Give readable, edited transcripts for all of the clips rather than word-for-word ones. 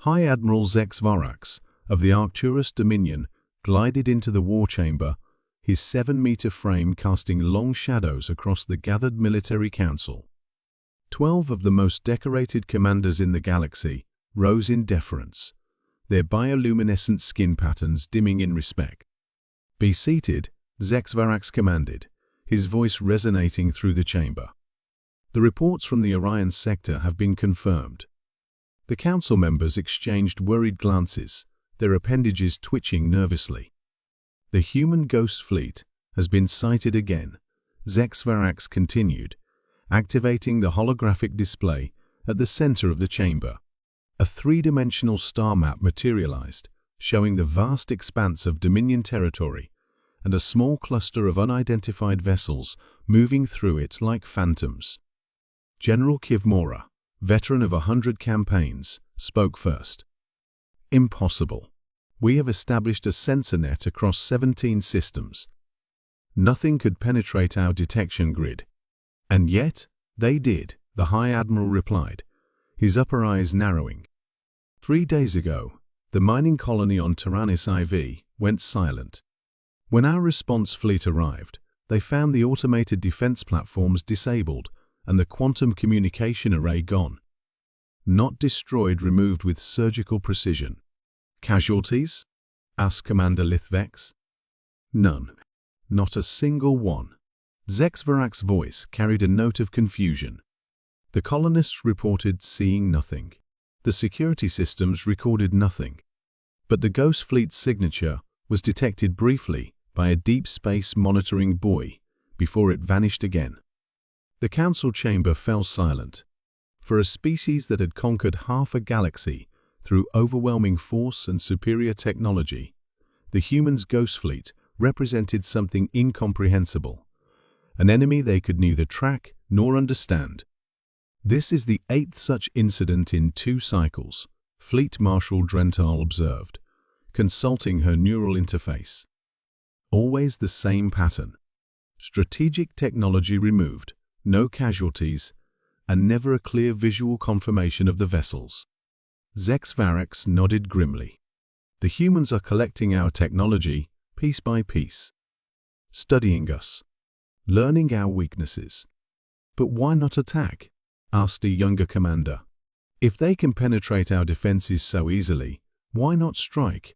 High Admiral Zexvarax of the Arcturus Dominion glided into the war chamber, his 7-meter frame casting long shadows across the gathered military council. 12 of the most decorated commanders in the galaxy rose in deference, their bioluminescent skin patterns dimming in respect. "Be seated," Zexvarax commanded, his voice resonating through the chamber. "The reports from the Orion sector have been confirmed." The council members exchanged worried glances, their appendages twitching nervously. "The human ghost fleet has been sighted again," Zexvarax continued, activating the holographic display at the center of the chamber. A three-dimensional star map materialized, showing the vast expanse of Dominion territory and a small cluster of unidentified vessels moving through it like phantoms. General Kivmora, veteran of 100 campaigns, spoke first. "Impossible. We have established a sensor net across 17 systems. Nothing could penetrate our detection grid." "And yet, they did," the High Admiral replied, his upper eyes narrowing. 3 days ago, the mining colony on Tyrannus IV went silent. When our response fleet arrived, they found the automated defense platforms disabled and the quantum communication array gone. Not destroyed, removed with surgical precision. "Casualties?" asked Commander Lithvex. "None. Not a single one." Zexvarax's voice carried a note of confusion. The colonists reported seeing nothing. The security systems recorded nothing. But the Ghost Fleet's signature was detected briefly by a deep space monitoring buoy before it vanished again. The council chamber fell silent. For a species that had conquered half a galaxy through overwhelming force and superior technology, the humans' Ghost Fleet represented something incomprehensible, an enemy they could neither track nor understand. "This is the 8th such incident in 2 cycles," Fleet Marshal Drental observed, consulting her neural interface. "Always the same pattern. Strategic technology removed, no casualties, and never a clear visual confirmation of the vessels." Zexvarax nodded grimly. "The humans are collecting our technology piece by piece, studying us, learning our weaknesses." "But why not attack?" asked a younger commander. "If they can penetrate our defenses so easily, why not strike?"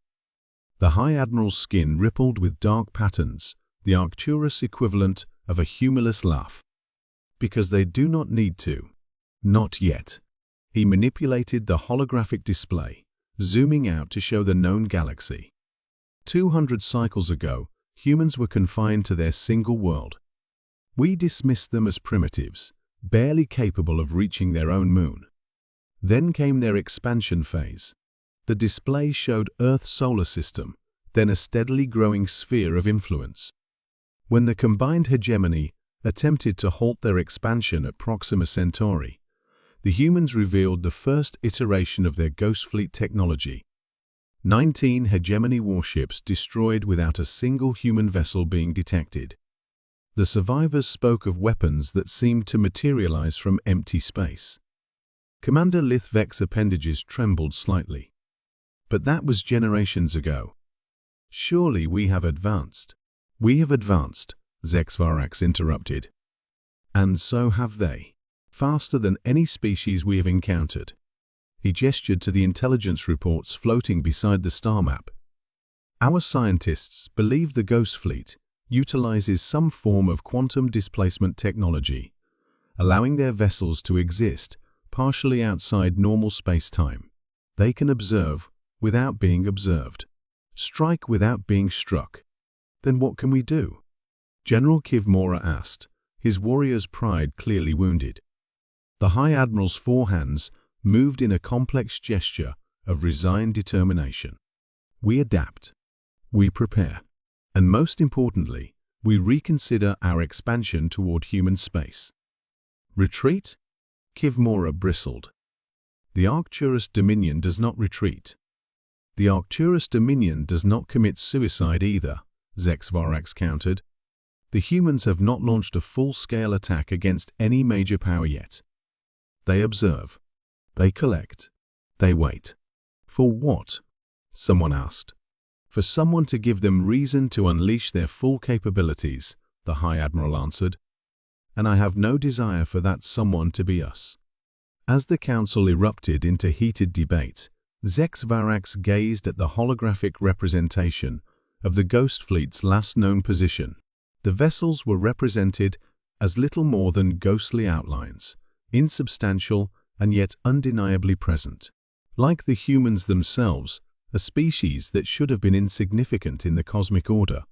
The High Admiral's skin rippled with dark patterns, the Arcturus equivalent of a humorless laugh. "Because they do not need to. Not yet." He manipulated the holographic display, zooming out to show the known galaxy. 200 cycles ago, humans were confined to their single world. We dismissed them as primitives, barely capable of reaching their own moon. Then came their expansion phase. The display showed Earth's solar system, then a steadily growing sphere of influence. When the combined hegemony attempted to halt their expansion at Proxima Centauri, the humans revealed the first iteration of their Ghost Fleet technology. 19 hegemony warships destroyed without a single human vessel being detected. The survivors spoke of weapons that seemed to materialize from empty space. Commander Lithvex's appendages trembled slightly. "But that was generations ago. Surely we have advanced." "We have advanced," Zexvarax interrupted. "And so have they. Faster than any species we have encountered." He gestured to the intelligence reports floating beside the star map. "Our scientists believe the Ghost Fleet utilizes some form of quantum displacement technology, allowing their vessels to exist partially outside normal space-time. They can observe without being observed, strike without being struck." "Then what can we do?" General Kivmora asked, his warrior's pride clearly wounded. The High Admiral's forehands moved in a complex gesture of resigned determination. "We adapt. We prepare. And most importantly, we reconsider our expansion toward human space." "Retreat?" Kivmora bristled. "The Arcturus Dominion does not retreat. The Arcturus Dominion does not commit suicide either," Zexvarax countered. "The humans have not launched a full-scale attack against any major power yet. They observe. They collect. They wait. For what? Someone asked. For someone to give them reason to unleash their full capabilities, the High Admiral answered. And I have no desire for that someone to be us. As the council erupted into heated debate, Zex Varax gazed at the holographic representation of the Ghost Fleet's last known position. The vessels were represented as little more than ghostly outlines, insubstantial and yet undeniably present. Like the humans themselves, a species that should have been insignificant in the cosmic order,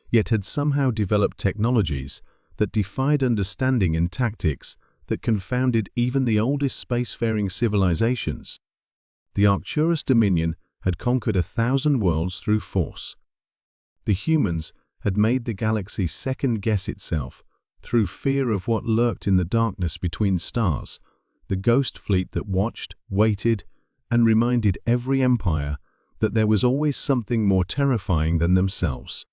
yet had somehow developed technologies that defied understanding and tactics that confounded even the oldest spacefaring civilizations. The Arcturus Dominion had conquered 1,000 worlds through force. The humans had made the galaxy second-guess itself through fear of what lurked in the darkness between stars, the ghost fleet that watched, waited, and reminded every empire that there was always something more terrifying than themselves.